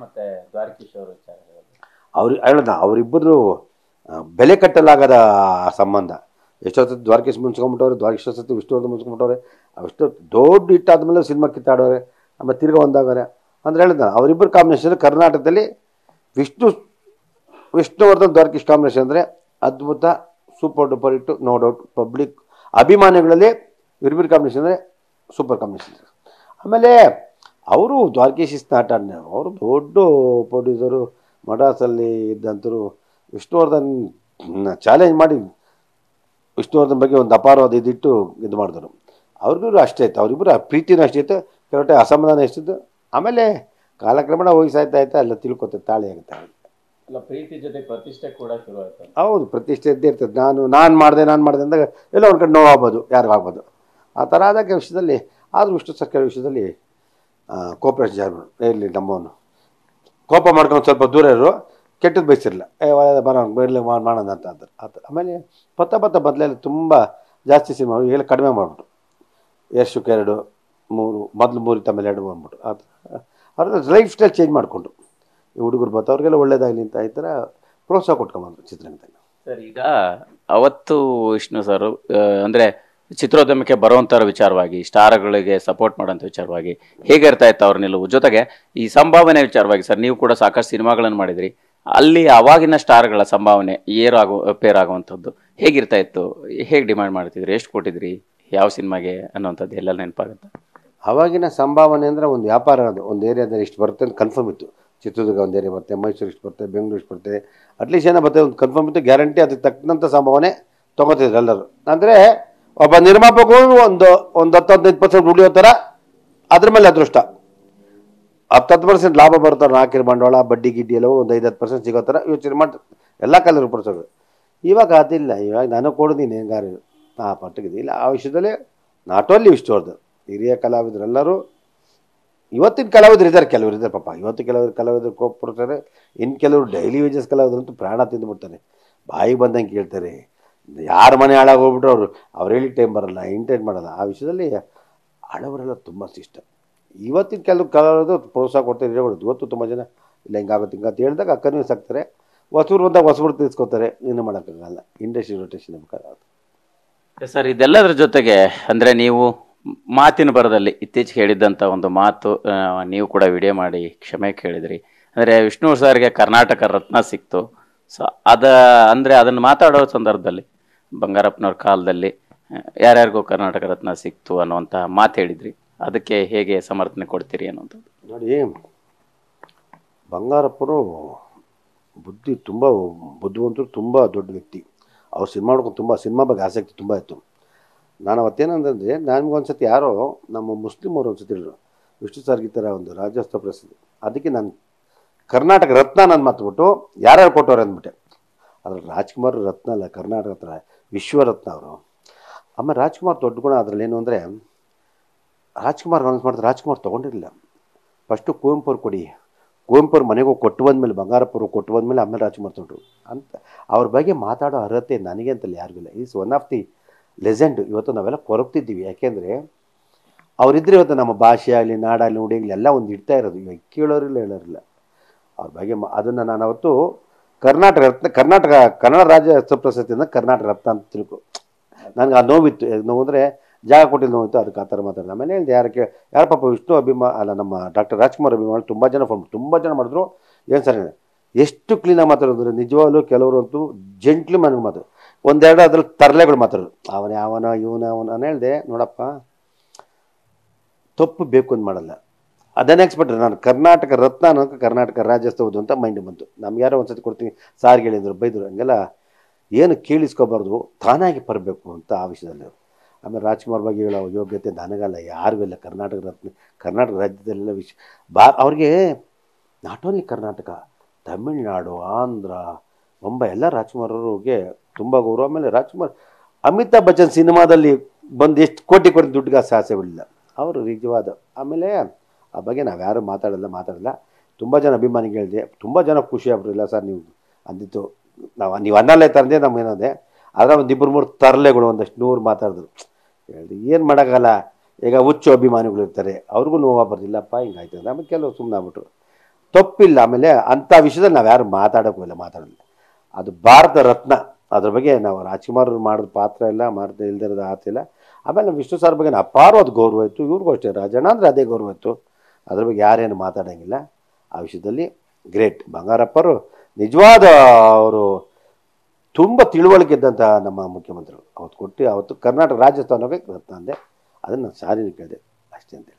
ಮತ್ತೆ ದ್ವಾರಕೀಶ್ ಅವರು ವಿಚಾರ ಅವ್ರು ಹೇಳೋದ ಅವರಿಬ್ಬರು ಬೆಲೆ ಕಟ್ಟಲಾಗದ ಸಂಬಂಧ. ಎಷ್ಟೋ ಸತಿ ದ್ವಾರಕೀಶ್ ಮುನ್ಸ್ಕೊಂಡ್ಬಿಟ್ಟವ್ರೆ, ದ್ವಾರಕೀಶ್ ಸತಿ ವಿಷ್ಣುವರ್ಧನ್ ಮುನ್ಸ್ಕೊಂಡ್ಬಿಟ್ಟವ್ರೆ, ಅಷ್ಟು ದೊಡ್ಡ ಹಿಟ್ಟಾದ್ಮೇಲೆ ಸಿನಿಮಾ ಕಿತ್ತಾಡೋರೆ, ಆಮೇಲೆ ತಿರ್ಗಿ ಒಂದಾಗವ್ರೆ ಅಂದ್ರೆ ಹೇಳಿದ ಅವರಿಬ್ಬರು ಕಾಂಬಿನೇಷನ್ ಕರ್ನಾಟಕದಲ್ಲಿ ವಿಷ್ಣುವರ್ಧನ್ ದ್ವಾರಕೀಶ್ ಕಾಂಬಿನೇಷನ್ ಅಂದರೆ ಅದ್ಭುತ, super duper hit, no doubt. Public ಅಭಿಮಾನಿಗಳಲ್ಲಿ ಇವರಿಬ್ಬರು ಕಾಂಬಿನೇಷನ್ ಅಂದರೆ ಸೂಪರ್ ಕಾಂಬಿನೇಷನ್. ಆಮೇಲೆ ಅವರು ದ್ವಾರಕೀಶ್ ನಾಟ, ಅವರು ದೊಡ್ಡ ಪ್ರೊಡ್ಯೂಸರು, ಮಡ್ರಾಸಲ್ಲಿ ಇದ್ದಂಥರು. ವಿಷ್ಣುವರ್ಧನ್ ಚಾಲೆಂಜ್ ಮಾಡಿ ವಿಷ್ಣುವರ್ಧನ್ ಬಗ್ಗೆ ಒಂದು ಅಪಾರವಾದ ಇದಿಟ್ಟು ಇದು ಮಾಡಿದ್ರು. ಅವ್ರಿಗೂ ಅಷ್ಟೇ ಇತ್ತು, ಅವರಿಬ್ಬರು ಪ್ರೀತಿನೂ ಅಷ್ಟೇ ಇತ್ತು, ಕೆಲವೊಟ್ಟೆ ಅಸಮಾಧಾನ ಎಷ್ಟಿತ್ತು. ಆಮೇಲೆ ಕಾಲಕ್ರಮೇಣ ಹೋಗಿ ಸಾಯ್ತಾ ಎಲ್ಲ ತಿಳ್ಕೊತ ತಾಳಿ ಆಗುತ್ತೆ. ಅಲ್ಲ, ಪ್ರೀತಿ ಜೊತೆ ಪ್ರತಿಷ್ಠೆ ಕೂಡ ಶುರು ಆಯ್ತು. ಹೌದು, ಪ್ರತಿಷ್ಠೆ ಇದ್ದೇ ಇರ್ತದೆ. ನಾನು ಮಾಡಿದೆ ಅಂದಾಗ ಎಲ್ಲ ಒಂದು ಕಡೆ ನೋವಾಗ್ಬೋದು, ಯಾರಿಗಾಗ್ಬೋದು. ಆ ಥರ ಆದಾಗ ವಿಷಯದಲ್ಲಿ ಆದರೂ ವಿಷ್ಣು ಸರ್ಕಾರ ವಿಷಯದಲ್ಲಿ ಕೋಪರೇಷನ್ ಜಾರು ಇರಲಿ. ನಮ್ಮವನು ಕೋಪ ಮಾಡ್ಕೊಂಡು ಸ್ವಲ್ಪ ದೂರ ಇರೋ, ಕೆಟ್ಟದ್ದು ಬಯಸಿರಲಿಲ್ಲ, ಬರಲಿ ಮಾಡೋಣ ಅಂತ ಅಂತಾರೆ. ಆ ಥರ. ಆಮೇಲೆ ಪತ್ತ ಬದಲೆಲ್ಲ ತುಂಬ ಜಾಸ್ತಿ ಸಿನಿಮಾ ಎಲ್ಲ ಕಡಿಮೆ ಮಾಡಿಬಿಟ್ಟು, ಯಶಕ್ಕೆ 2, 3 ಮೊದಲು 3 ಇತ್ತು, ಆಮೇಲೆ 2 ಬಂದ್ಬಿಟ್ಟು. ಆ ಥರ ಅವ್ರ ಲೈಫ್ ಸ್ಟೈಲ್ ಚೇಂಜ್ ಮಾಡಿಕೊಂಡು ಈ ಹುಡುಗರು ಬರ್ತಾ ಅವ್ರಿಗೆಲ್ಲ ಒಳ್ಳೇದಾಗಲಿ ಅಂತ ಈ ಥರ ಪ್ರೋತ್ಸಾಹ ಕೊಟ್ಕೊಂಬಂದರು ಚಿತ್ರರಂಗದಲ್ಲಿ. ಸರ್, ಈಗ ಅವತ್ತು ವಿಷ್ಣು ಸರ್ ಅಂದರೆ ಚಿತ್ರೋದ್ಯಮಕ್ಕೆ ಬರುವಂಥವ್ರ ವಿಚಾರವಾಗಿ, ಸ್ಟಾರ್ಗಳಿಗೆ ಸಪೋರ್ಟ್ ಮಾಡೋಂಥ ವಿಚಾರವಾಗಿ ಹೇಗಿರ್ತಾ ಇತ್ತು ಅವ್ರ ನಿಲುವು? ಜೊತೆಗೆ ಈ ಸಂಭಾವನೆ ವಿಚಾರವಾಗಿ ಸರ್, ನೀವು ಕೂಡ ಸಾಕಷ್ಟು ಸಿನಿಮಾಗಳನ್ನು ಮಾಡಿದ್ರಿ, ಅಲ್ಲಿ ಅವಾಗಿನ ಸ್ಟಾರ್ಗಳ ಸಂಭಾವನೆ ಪೇರಾಗುವಂಥದ್ದು ಹೇಗಿರ್ತಾ ಇತ್ತು? ಹೇಗೆ ಡಿಮ್ಯಾಂಡ್ ಮಾಡ್ತಿದ್ರಿ? ಎಷ್ಟು ಕೊಟ್ಟಿದ್ರಿ ಯಾವ ಸಿನಿಮಾಗೆ ಅನ್ನೋಂಥದ್ದು ಎಲ್ಲ ನೆನಪಾಗುತ್ತೆ? ಆವಾಗಿನ ಸಂಭಾವನೆ ಅಂದರೆ ಒಂದು ವ್ಯಾಪಾರ, ಅದು ಒಂದು ಏರಿಯಾದಲ್ಲಿ ಇಷ್ಟು ಬರುತ್ತೆ ಅಂತ ಕನ್ಫರ್ಮ್ ಇತ್ತು. ಚಿತ್ರದುರ್ಗ ಒಂದು ಏರಿಯಾ ಬರುತ್ತೆ, ಮೈಸೂರು ಇಷ್ಟು ಬರ್ತದೆ, ಬೆಂಗಳೂರು ಇಷ್ಟು ಬರ್ತದೆ, ಅಟ್ಲೀಸ್ಟ್ ಏನೋ ಬರ್ತದೆ ಒಂದು ಕನ್ಫರ್ಮ್ ಇತ್ತು, ಗ್ಯಾರಂಟಿ. ಅದಕ್ಕೆ ತಕ್ಕಂಥ ಸಂಭಾವನೆ ತೊಗೋತಿದ್ರು ಎಲ್ಲರೂ. ಅಂದರೆ ಒಬ್ಬ ನಿರ್ಮಾಪಕರು ಒಂದು 10-15% ಉಳಿಯೋ ಥರ ಅದ್ರ ಮೇಲೆ ಅದೃಷ್ಟ. 10% ಲಾಭ ಬರ್ತಾರೆ, ಹಾಕಿರೋ ಬಂಡವಾಳ ಬಡ್ಡಿ ಗಿಡ್ಡಿ ಎಲ್ಲವೋ ಒಂದು 5-10% ಸಿಗೋ ಥರ ಯೋಚನೆ ಮಾಡಿ ಎಲ್ಲ ಕಾಲರು ಪಡಿಸೋದು. ಇವಾಗ ಅದಿಲ್ಲ. ಇವಾಗ ನಾನು ಕೊಡ್ತೀನಿ ಹೆಂಗಾರು ಆ ಪಟ್ಟಿಗಿದ್ದಿಲ್ಲ. ಆ ವಿಷಯದಲ್ಲಿ ನಾಟ್ ಓನ್ಲಿ ವಿಷ್ಣುವರ್ಧನ್, ಹಿರಿಯ ಕಲಾವಿದರೆಲ್ಲರೂ, ಇವತ್ತಿನ ಕಲಾವಿದರು ಇದ್ದಾರೆ, ಕೆಲವರು ಇದ್ದಾರೆ ಪಾಪ. ಇವತ್ತು ಕಲಾವಿದರು ಕೊಡ್ತಾರೆ, ಇನ್ನು ಕೆಲವರು ಡೈಲಿ ವೇಜಸ್ ಕಲಾವಿದರಂತೂ ಪ್ರಾಣ ತಿಂದುಬಿಡ್ತಾರೆ, ಬಾಯಿಗೆ ಬಂದಂಗೆ ಕೇಳ್ತಾರೆ. ಯಾರ ಮನೆ ಹಾಳಾಗೋಗ್ಬಿಟ್ರು ಅವ್ರು ಹೇಳಿ ಟೈಮ್ ಬರಲ್ಲ, ಇಂಟೈನ್ ಮಾಡಲ್ಲ. ಆ ವಿಷಯದಲ್ಲಿ ಹಳವರೆಲ್ಲ ತುಂಬ ಸಿಸ್ಟಮ್. ಇವತ್ತಿನ ಕೆಲವು ಕಲಾವಿದರು ಪ್ರೋತ್ಸಾಹ ಕೊಡ್ತಾರೆ, ಇರೋದು. ಇವತ್ತು ತುಂಬ ಜನ ಇಲ್ಲ ಹಿಂಗಾಗುತ್ತೆ ಹಿಂಗಂತ ಹೇಳಿದಾಗ ಕನ್ವಿನ್ಸ್ ಆಗ್ತಾರೆ. ಹೊಸಬ್ರು ಬಂದಾಗ ಹೊಸಬ್ರು ತಿಳಿಸ್ಕೊತಾರೆ, ಇನ್ನೂ ಮಾಡೋಕ್ಕಾಗಲ್ಲ. ಇಂಡಸ್ಟ್ರಿ ರೊಟೇಷನ್ ಬೇಕಾಗುತ್ತೆ ಸರ್. ಇದೆಲ್ಲದ್ರ ಜೊತೆಗೆ ಅಂದರೆ ನೀವು ಮಾತಿನ ಬರದಲ್ಲಿ ಇತ್ತೀಚೆಗೆ ಹೇಳಿದ್ದಂಥ ಒಂದು ಮಾತು, ನೀವು ಕೂಡ ವಿಡಿಯೋ ಮಾಡಿ ಕ್ಷಮೆ ಕೇಳಿದ್ರಿ. ಅಂದರೆ ವಿಷ್ಣು ಸರ್ಗೆ ಕರ್ನಾಟಕ ರತ್ನ ಸಿಕ್ತು. ಸೊ ಅಂದರೆ ಅದನ್ನು ಮಾತಾಡೋ ಸಂದರ್ಭದಲ್ಲಿ ಬಂಗಾರಪ್ಪನವ್ರ ಕಾಲದಲ್ಲಿ ಯಾರ್ಯಾರಿಗೂ ಕರ್ನಾಟಕ ರತ್ನ ಸಿಕ್ತು ಅನ್ನುವಂಥ ಮಾತು ಹೇಳಿದ್ರಿ. ಅದಕ್ಕೆ ಹೇಗೆ ಸಮರ್ಥನೆ ಕೊಡ್ತೀರಿ ಅನ್ನೋಂಥದ್ದು? ನೋಡಿ, ಬಂಗಾರಪ್ಪರು ತುಂಬ ಬುದ್ಧಿವಂತರು, ತುಂಬ ದೊಡ್ಡ ವ್ಯಕ್ತಿ. ಅವ್ರು ಸಿನಿಮಾ ಮಾಡ್ಕೊಂಡು ತುಂಬ ಸಿನಿಮಾ ಬಗ್ಗೆ ಆಸಕ್ತಿ ತುಂಬ ಇತ್ತು. ನಾನು ಅವತ್ತೇನಂದರೆ, ನನಗೊಂದು ಸತಿ ಯಾರೋ ನಮ್ಮ ಮುಸ್ಲಿಮ್ ಅವರು ಒಂದು ಸತಿ ಹೇಳಿದ್ರು, ವಿಷ್ಣು ಸರ್ಗೆ ಈ ಥರ ಒಂದು ರಾಜ್ಯೋತ್ಸವ ಪ್ರಸಿದ್ಧಿ, ಅದಕ್ಕೆ ನಾನು ಕರ್ನಾಟಕ ರತ್ನ ನಾನು ಮಾತುಬಿಟ್ಟು ಯಾರ್ಯಾರು ಕೊಟ್ಟವ್ರೆ ಅಂದ್ಬಿಟ್ಟೆ. ಅದ್ರಲ್ಲಿ ರಾಜ್ಕುಮಾರ್ ರತ್ನ ಅಲ್ಲ, ಕರ್ನಾಟಕ ರತ್ನ, ವಿಶ್ವರತ್ನ ಅವರು. ಆಮೇಲೆ ರಾಜ್ಕುಮಾರ್ ದೊಡ್ಡ ಗುಣ ಅದರಲ್ಲಿ ಏನು ಅಂದರೆ, ರಾಜ್ಕುಮಾರ್ ಅನೌನ್ಸ್ ಮಾಡಿದ್ರೆ ರಾಜ್ಕುಮಾರ್ ತೊಗೊಂಡಿರಲಿಲ್ಲ. ಫಸ್ಟು ಕುವೆಂಪು ಅವ್ರು ಕೊಡಿ, ಕುವೆಂಪು ಅವ್ರ ಮನೆಗೂ ಕೊಟ್ಟು ಬಂದಮೇಲೆ, ಬಂಗಾರಪ್ಪರು ಕೊಟ್ಟು ಬಂದಮೇಲೆ ಆಮೇಲೆ ರಾಜ್ಕುಮಾರ್ ತೊಗೊಂಡ್ರು ಅಂತ. ಅವ್ರ ಬಗ್ಗೆ ಮಾತಾಡೋ ಅರ್ಹತೆ ನನಗೆ ಅಂತಲ್ಲ ಯಾರಿಗಿಲ್ಲ. Is one of the legend. ಇವತ್ತು ನಾವೆಲ್ಲ ಕೊರಗ್ತಿದ್ದೀವಿ, ಯಾಕೆಂದರೆ ಅವರಿದ್ದರೆ ಇವತ್ತು ನಮ್ಮ ಭಾಷೆ ಆಗಲಿ, ನಾಡಾಗಲಿ, ನುಡಿಯಾಗಲಿ ಎಲ್ಲ ಒಂದು ಇಡ್ತಾ ಇರೋದು. ಇವಾಗ ಕೇಳೋರಿಲ್ಲ, ಹೇಳೋರಿಲ್ಲ ಅವ್ರ ಬಗ್ಗೆ. ಅದನ್ನು ನಾನು ಅವತ್ತು ಕರ್ನಾಟಕ ರತ್ನ, ಕನ್ನಡ ರಾಜ್ಯೋತ್ಸವ ಪ್ರಶಸ್ತಿಯಿಂದ ಕರ್ನಾಟಕ ರತ್ನ ಅಂತ ತಿಳ್ಕೊ. ನನಗೆ ಆ ನೋವಿತ್ತು. ನೋವು ಅಂದರೆ ಜಾಗ ಕೊಟ್ಟಿದ್ದು ನೋವಿತ್ತು, ಅದಕ್ಕೆ ಆ ಥರ ಮಾತಾಡಿದೆ. ಆಮೇಲೆ ಯಾರು ಪಾಪ ವಿಷ್ಣು ನಮ್ಮ ಡಾಕ್ಟರ್ ರಾಜ್ಕುಮಾರ್ ಅಭಿಮಾನಿ ತುಂಬ ಜನ ಮಾಡಿದ್ರು. ಏನು ಸರ್ ಎಷ್ಟು ಕ್ಲೀನಾಗಿ ಮಾತಾಡಿದ್ರು ನಿಜವಾಗ್ಲೂ. ಕೆಲವರು ಅಂತೂ ಜೆಂಟ್ಲಿ ಮನೆಗೆ ಮಾತಾಡೋದು, ಒಂದೆರಡು ಅದ್ರಲ್ಲಿ ತರಲೆಗಳು ಮಾತಾಡೋದು. ಅವನ ನಾನು ಹೇಳಿದೆ, ನೋಡಪ್ಪ ತಪ್ಪು ಬೇಕು ಅಂತ ಮಾಡಲ್ಲ. ಅದನ್ನೇ ಎಕ್ಸ್ಪೆಕ್ಟ್ ನಾನು ಕರ್ನಾಟಕ ರತ್ನ ಅನ್ನೋಕೆ ಕರ್ನಾಟಕ ರಾಜ್ಯೋತ್ಸವದು ಅಂತ ಮೈಂಡ್ ಬಂತು. ನಮ್ಗೆ ಯಾರೋ ಒಂದು ಸತಿ ಕೊಡ್ತೀನಿ, ಸಾರಿಗೆ ಹೇಳಿದ್ರು, ಬೈದರು, ಹಂಗೆಲ್ಲ ಏನು ಕೇಳಿಸ್ಕೋಬಾರ್ದು, ತಾನಾಗಿ ಬರಬೇಕು ಅಂತ ಆ ವಿಷಯದಲ್ಲಿ. ಆಮೇಲೆ ರಾಜ್ಕುಮಾರ್ ಬಗ್ಗೆ ಹೇಳೋ ಯೋಗ್ಯತೆ ನನಗಲ್ಲ, ಯಾರಿಗೂ ಇಲ್ಲ. ಕರ್ನಾಟಕ ರತ್ನ, ಕರ್ನಾಟಕ ರಾಜ್ಯದಲ್ಲೆಲ್ಲ ಅವ್ರಿಗೆ ನಾಟ್ ಓನ್ಲಿ ಕರ್ನಾಟಕ, ತಮಿಳುನಾಡು, ಆಂಧ್ರ, ಮುಂಬೈ ಎಲ್ಲ ರಾಜ್ಕುಮಾರ್ ಅವ್ರಿಗೆ ತುಂಬ ಗೌರವ. ಆಮೇಲೆ ರಾಜ್ಕುಮಾರ್ ಅಮಿತಾಬ್ ಬಚ್ಚನ್ ಸಿನಿಮಾದಲ್ಲಿ ಬಂದು ಎಷ್ಟು ಕೋಟಿ ದುಡ್ಡಿಗೆ ಆಸೆ ಬಿಡಲಿಲ್ಲ ಅವರು, ನಿಜವಾದ. ಆಮೇಲೆ ಆ ಬಗ್ಗೆ ನಾವು ಯಾರೂ ಮಾತಾಡಲ್ಲ. ತುಂಬ ಜನ ಅಭಿಮಾನಿಗೆ ಹೇಳಿದೆ, ತುಂಬ ಜನ ಖುಷಿ ಆಗ್ಬಿಟ್ರು. ಇಲ್ಲ ಸರ್ ನೀವು ಅಂದಿತ್ತು, ನೀವು ಅನ್ನಲ್ಲೇ ತಂದೆ ನಮಗೇನದೆ, ಆದರೆ ಒಂದು 2-3 ತರಲೆಗಳು ಒಂದಷ್ಟು 100 ಮಾತಾಡಿದ್ರು. ಹೇಳಿದೆ ಏನು ಮಾಡೋಕ್ಕಲ್ಲ, ಈಗ ಹುಚ್ಚು ಅಭಿಮಾನಿಗಳು ಇರ್ತಾರೆ, ಅವ್ರಿಗೂ ನೋವು ಬರ್ದಿಲ್ಲಪ್ಪ ಹಿಂಗಾಯ್ತು. ಆಮೇಲೆ ಕೆಲವು ಸುಮ್ಮನೆ ಆಗ್ಬಿಟ್ರು. ತಪ್ಪಿಲ್ಲ. ಆಮೇಲೆ ಅಂಥ ವಿಷಯದಲ್ಲಿ ನಾವು ಯಾರು ಮಾತಾಡೋಕ್ಕಿಲ್ಲ, ಮಾತಾಡೋಲ್ಲ. ಅದು ಭಾರತ ರತ್ನ, ಅದ್ರ ಬಗ್ಗೆ ನಾವು ರಾಜ್ಕುಮಾರ್ ಮಾಡಿದ ಪಾತ್ರ ಇಲ್ಲ, ಮಾಡ್ತಾ ಇಲ್ದಿರೋದು ಆತಿಲ್ಲ. ಆಮೇಲೆ ನಮ್ಮ ವಿಷ್ಣು ಸರ್ ಬಗ್ಗೆ ಅಪಾರವಾದ ಗೌರವ ಇತ್ತು, ಇವ್ರಿಗೂ ಅಷ್ಟೇ, ರಾಜಣ್ಣ ಅಂದರೆ ಅದೇ ಗೌರವ ಇತ್ತು. ಅದ್ರ ಬಗ್ಗೆ ಯಾರೇನು ಮಾತಾಡೋಂಗಿಲ್ಲ. ಆ ವಿಷಯದಲ್ಲಿ ಗ್ರೇಟ್. ಬಂಗಾರಪ್ಪರು ನಿಜವಾದ ಅವರು ತುಂಬ ತಿಳುವಳಿಕೆ ಇದ್ದಂಥ ನಮ್ಮ ಮುಖ್ಯಮಂತ್ರಿಗಳು. ಅವತ್ತು ಕೊಟ್ಟು ಅವತ್ತು ಕರ್ನಾಟಕ ರಾಜ್ಯೋತ್ಸವಕ್ಕೆ ರತ್ನ ಅಂದೆ, ಅದನ್ನು ನಾನು ಸಾರಿನ ಕೇಳಿದೆ ಅಷ್ಟೇ ಅಂತೇಳಿ.